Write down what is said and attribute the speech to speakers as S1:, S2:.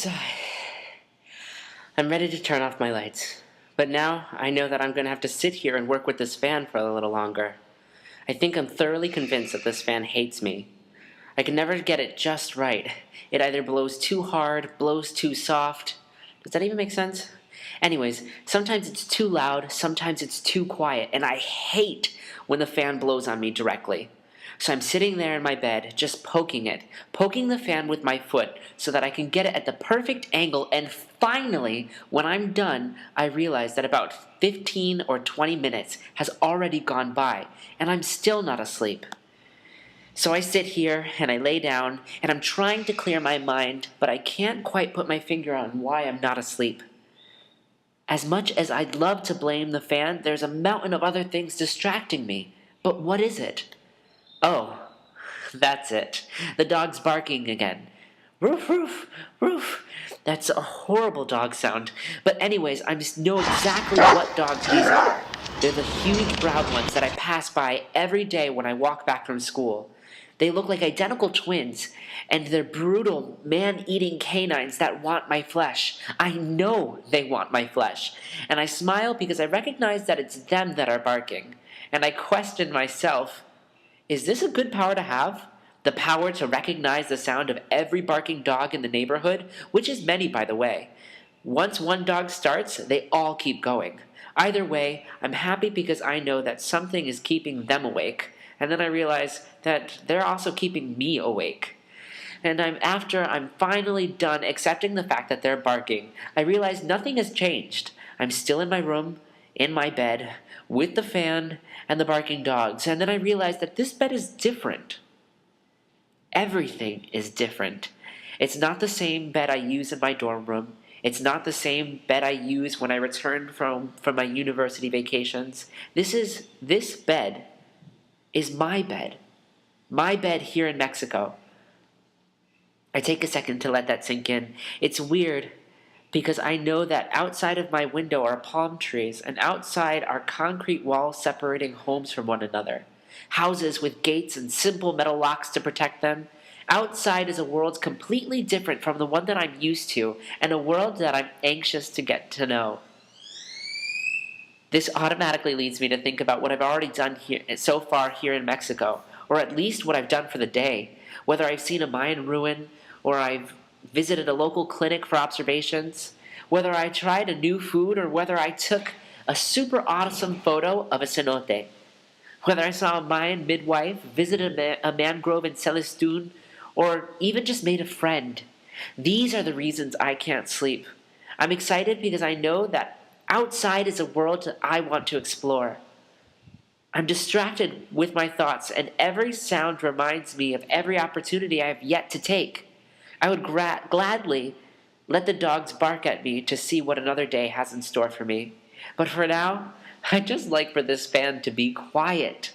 S1: Sigh. I'm ready to turn off my lights. But now I know that I'm going to have to sit here and work with this fan for a little longer. I think I'm thoroughly convinced that this fan hates me. I can never get it just right. It either blows too hard, blows too soft. Does that even make sense? Anyways, sometimes it's too loud, sometimes it's too quiet, and I hate when the fan blows on me directly. So I'm sitting there in my bed, just poking it, poking the fan with my foot so that I can get it at the perfect angle, and finally, when I'm done, I realize that about 15 or 20 minutes has already gone by, and I'm still not asleep. So I sit here and I lay down and I'm trying to clear my mind, but I can't quite put my finger on why I'm not asleep. As much as I'd love to blame the fan, there's a mountain of other things distracting me. But what is it? Oh, that's it. The dog's barking again. Roof, roof, roof. That's a horrible dog sound. But anyways, I just know exactly what dogs these are. They're the huge brown ones that I pass by every day when I walk back from school. They look like identical twins, and they're brutal, man-eating canines that want my flesh. I know they want my flesh. And I smile because I recognize that it's them that are barking. And I question myself, is this a good power to have? The power to recognize the sound of every barking dog in the neighborhood, which is many, by the way. Once one dog starts, they all keep going. Either way, I'm happy because I know that something is keeping them awake, and then I realize that they're also keeping me awake. And after I'm finally done accepting the fact that they're barking, I realize nothing has changed. I'm still in my room, in my bed, with the fan and the barking dogs, and then I realize that this bed is different. Everything is different. It's not the same bed I use in my dorm room. It's not the same bed I use when I return from my university vacations. This bed is my bed. My bed here in Mexico. I take a second to let that sink in. It's weird because I know that outside of my window are palm trees, and outside are concrete walls separating homes from one another. Houses with gates and simple metal locks to protect them. Outside is a world completely different from the one that I'm used to, and a world that I'm anxious to get to know. This automatically leads me to think about what I've already done here so far here in Mexico, or at least what I've done for the day. Whether I've seen a Mayan ruin, or I've visited a local clinic for observations, whether I tried a new food, or whether I took a super awesome photo of a cenote, whether I saw a Mayan midwife, visited a mangrove in Celestun, or even just made a friend. These are the reasons I can't sleep. I'm excited because I know that outside is a world that I want to explore. I'm distracted with my thoughts, and every sound reminds me of every opportunity I have yet to take. I would gladly let the dogs bark at me to see what another day has in store for me. But for now, I'd just like for this fan to be quiet.